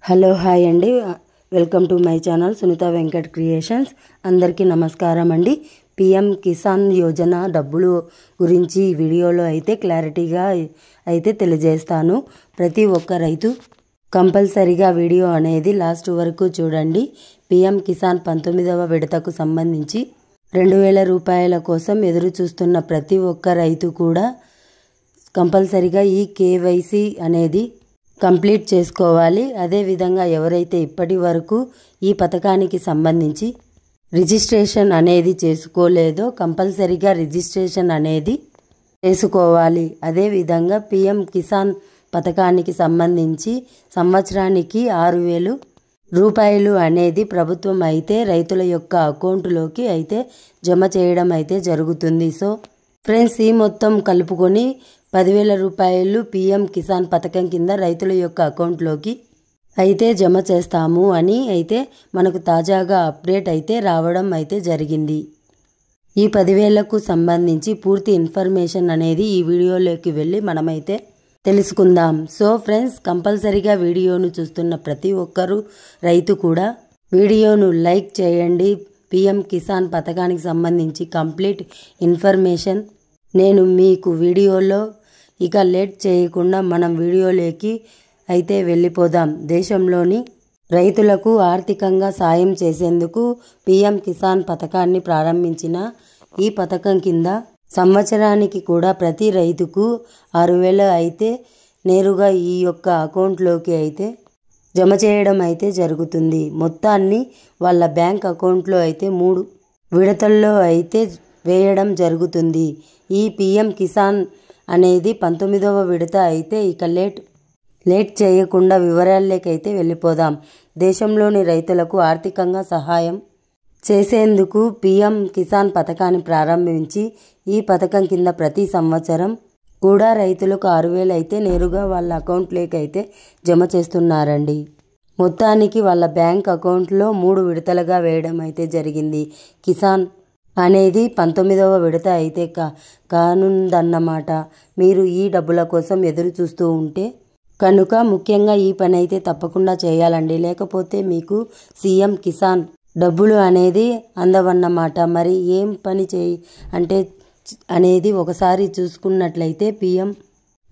Hello hi అండి, welcome to my channel Sunitha Venkat creations. అందరికీ నమస్కారం అండి. పిఎం కిసాన్ యోజన డబ్బులు గురించి ఈ వీడియోలో అయితే క్లారిటీగా అయితే తెలియజేస్తాను. ప్రతి ఒక్క రైతు కంపల్సరీగా వీడియో అనేది లాస్ట్ వరకు చూడండి. పిఎం కిసాన్ 19వ విడతకు సంబంధించి 2000 రూపాయల కోసం ఎదురు చూస్తున్న ప్రతి ఒక్క రైతు కూడా కంపల్సరీగా ఈ కేవైసీ అనేది కంప్లీట్ చేసుకోవాలి. అదేవిధంగా ఎవరైతే ఇప్పటి వరకు ఈ పథకానికి సంబంధించి రిజిస్ట్రేషన్ అనేది చేసుకోలేదో కంపల్సరీగా రిజిస్ట్రేషన్ అనేది చేసుకోవాలి. అదేవిధంగా పిఎం కిసాన్ పథకానికి సంబంధించి సంవత్సరానికి 6000 రూపాయలు అనేది ప్రభుత్వం అయితే రైతుల యొక్క అకౌంట్లోకి అయితే జమ చేయడం అయితే జరుగుతుంది. సో ఫ్రెండ్స్, ఈ మొత్తం కలుపుకొని 10,000 రూపాయలు పిఎం కిసాన్ పథకం కింద రైతుల యొక్క అకౌంట్లోకి అయితే జమ చేస్తాము అని అయితే మనకు తాజాగా అప్డేట్ అయితే రావడం అయితే జరిగింది. ఈ 10,000కు సంబంధించి పూర్తి ఇన్ఫర్మేషన్ అనేది ఈ వీడియోలోకి వెళ్ళి మనమైతే తెలుసుకుందాం. సో ఫ్రెండ్స్, కంపల్సరీగా వీడియోను చూస్తున్న ప్రతి ఒక్కరూ రైతు కూడా వీడియోను లైక్ చేయండి. పిఎం కిసాన్ పథకానికి సంబంధించి కంప్లీట్ ఇన్ఫర్మేషన్ నేను మీకు వీడియోలో ఇక లేట్ చేయకుండా మనం వీడియోలోకి అయితే వెళ్ళిపోదాం. దేశంలోని రైతులకు ఆర్థికంగా సాయం చేసేందుకు పిఎం కిసాన్ పథకాన్ని ప్రారంభించిన ఈ పథకం కింద సంవత్సరానికి కూడా ప్రతి రైతుకు 6,000 అయితే నేరుగా ఈ యొక్క అకౌంట్లోకి అయితే జమ చేయడం అయితే జరుగుతుంది. మొత్తాన్ని వాళ్ళ బ్యాంక్ అకౌంట్లో అయితే 3 విడతల్లో అయితే వేయడం జరుగుతుంది. ఈ పిఎం కిసాన్ అనేది 19వ విడత అయితే ఇక లేట్ చేయకుండా వివరాల్లోకైతే వెళ్ళిపోదాం. దేశంలోని రైతులకు ఆర్థికంగా సహాయం చేసేందుకు పిఎం కిసాన్ పథకాన్ని ప్రారంభించి ఈ పథకం కింద ప్రతి సంవత్సరం కూడా రైతులకు 6,000 అయితే నేరుగా వాళ్ళ అకౌంట్లోకి అయితే జమ చేస్తున్నారండి. మొత్తానికి వాళ్ళ బ్యాంక్ అకౌంట్లో 3 విడతలుగా వేయడం అయితే జరిగింది. కిసాన్ అనేది 19వ విడత అయితే కానుందన్నమాట. మీరు ఈ డబ్బుల కోసం ఎదురు చూస్తూ ఉంటే కనుక ముఖ్యంగా ఈ పని అయితే తప్పకుండా చేయాలండి. లేకపోతే మీకు సీఎం కిసాన్ డబ్బులు అనేది అందవన్నమాట. మరి ఏం పని అంటే అనేది ఒకసారి చూసుకున్నట్లయితే పిఎం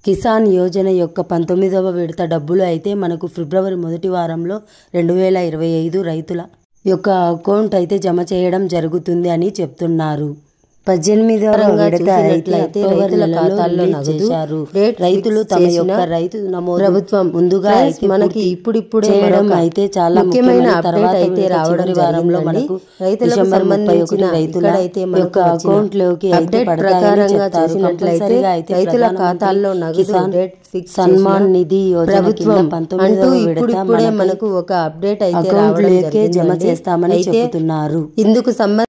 కిసాన్ యోజన యొక్క 19వ విడత డబ్బులు అయితే మనకు ఫిబ్రవరి 1వ వారంలో 2025 రైతుల యొక్క అకౌంట్ అయితే జమ చేయడం జరుగుతుంది అని చెప్తున్నారు. 18వ విడత అయితే రైతుల ఖాతాల్లో నగదు రైతులు తమ యొక్క రైతు నమోదు ప్రభుత్వం ముందుగా మనకి ఇప్పుడిప్పుడే చేయడం అయితే చాలా ముఖ్యమైన అప్డేట్ అయితే రావడం వారంలో మనకు రైతులకు సంబంధించిన రైతుల యొక్క అకౌంట్ లోకి అయితే ప్రకారంగా చూసినట్లయితే రైతుల ఖాతాల్లో నగదు సన్మాన్ నిధి ప్రభుత్వం 19వ విడత మనకు ఒక అప్డేట్ అయితే అకౌంట్ లోకే జమ చేస్తామని చెబుతున్నారు. ఇందుకు